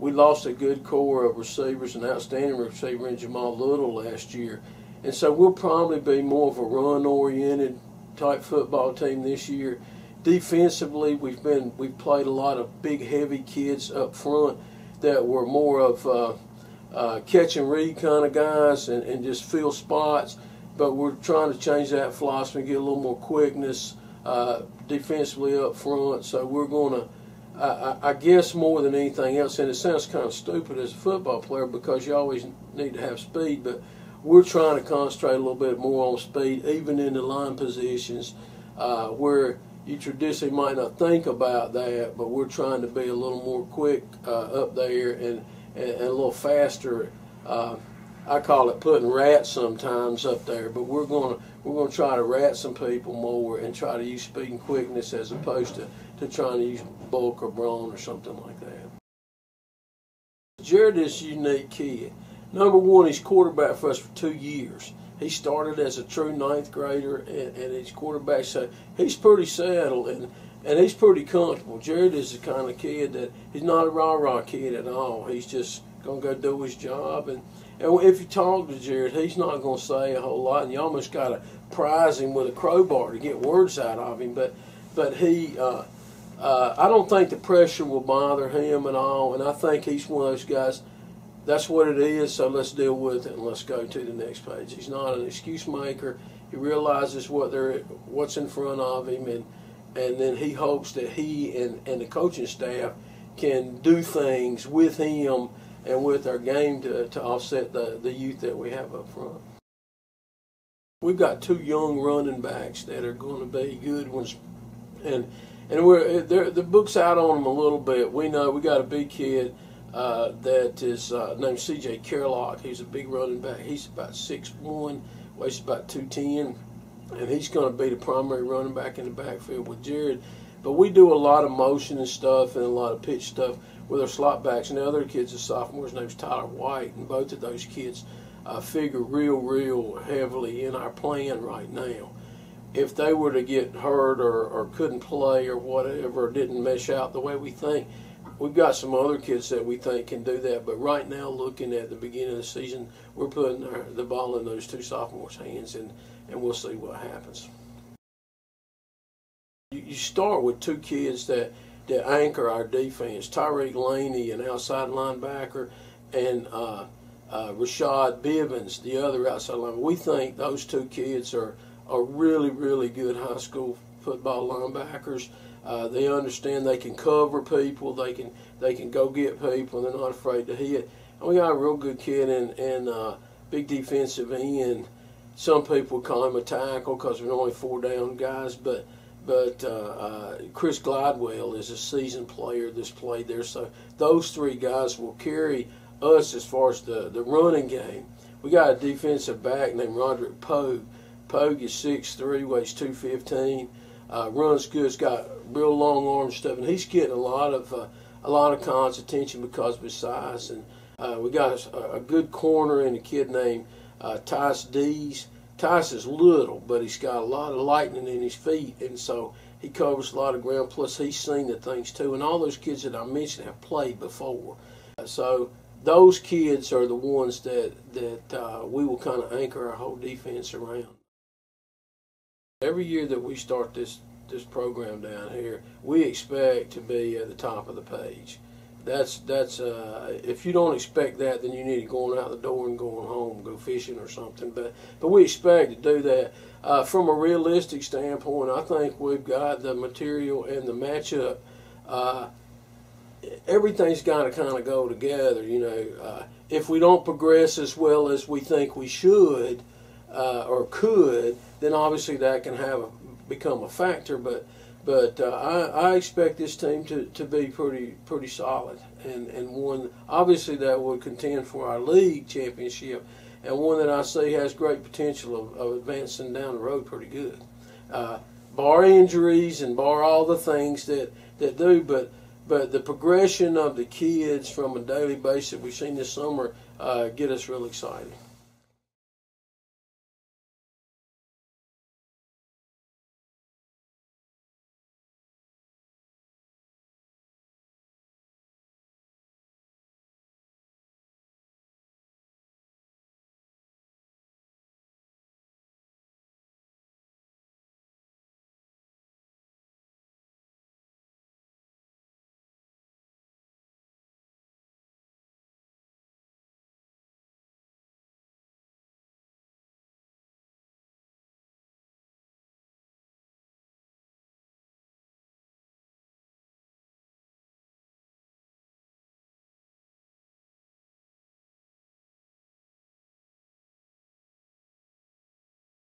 we lost a good core of receivers, an outstanding receiver in Jamal Little last year. And so we'll probably be more of a run-oriented type football team this year. Defensively, we've played a lot of big, heavy kids up front that were more of catch and read kind of guys and just fill spots. But we're trying to change that philosophy, get a little more quickness defensively up front. So we're going to, I guess more than anything else, and it sounds kind of stupid as a football player because you always need to have speed, but we're trying to concentrate a little bit more on speed, even in the line positions where you traditionally might not think about that, but we're trying to be a little more quick up there and a little faster. I call it putting rats sometimes up there, but we're going to try to rat some people more and try to use speed and quickness as opposed to trying to use bulk or brawn or something like that. Jared is a unique kid. Number one, he's quarterback for us for 2 years. He started as a true 9th grader and he's quarterback, so he's pretty settled and he's pretty comfortable. Jared is the kind of kid that he's not a rah-rah kid at all. He's just going to go do his job. And if you talk to Jared, he's not going to say a whole lot, and you almost got to prize him with a crowbar to get words out of him. But he, I don't think the pressure will bother him at all, and I think he's one of those guys. That's what it is, so let's deal with it and let's go to the next page. He's not an excuse maker. He realizes what's in front of him, and then he hopes that he and the coaching staff can do things with him and with our game to offset the youth that we have up front. We've got 2 young running backs that are going to be good ones, and the book's out on them a little bit. We know we got a big kid that is named C.J. Kerlock. He's a big running back. He's about 6'1", weighs about 210, and he's going to be the primary running back in the backfield with Jared. But we do a lot of motion and stuff and a lot of pitch stuff with our slot backs. And the other kid's a sophomore. His name's Tyler White, and both of those kids figure real heavily in our plan right now. If they were to get hurt or couldn't play or whatever, or didn't mesh out the way we think, we've got some other kids that we think can do that. But right now, looking at the beginning of the season, we're putting the ball in those 2 sophomores' hands, and we'll see what happens. You start with 2 kids that anchor our defense, Tyreek Laney, an outside linebacker, and Rashad Bivens, the other outside linebacker. We think those 2 kids are really good high school football linebackers. They understand they can cover people, they can go get people, and they're not afraid to hit. And we got a real good kid in big defensive end. Some people call him a tackle because we're only 4 down guys, but Chris Glidewell is a seasoned player that's played there. So those 3 guys will carry us as far as the running game. We got a defensive back named Roderick Pogue. Pogue is 6'3", weighs 215, runs good. He's got real long arm stuff, and he's getting a lot of Con's attention because of his size. And we got a good corner and a kid named Tice Dees. Tice is little, but he's got a lot of lightning in his feet, and so he covers a lot of ground. Plus, he's seen the things too. And all those kids that I mentioned have played before. So those kids are the ones that we will kind of anchor our whole defense around. Every year that we start this program down here, we expect to be at the top of the page. That's if you don't expect that, then you need to go out the door and going home, go fishing or something. But we expect to do that. From a realistic standpoint, I think we've got the material and the matchup. Everything's got to kind of go together. You know, if we don't progress as well as we think we should or could, then obviously that can become a factor. But I expect this team to be pretty solid and one obviously that will contend for our league championship, and one that I see has great potential of advancing down the road pretty good. Bar injuries and bar all the things that do, but the progression of the kids from a daily basis that we've seen this summer get us real excited.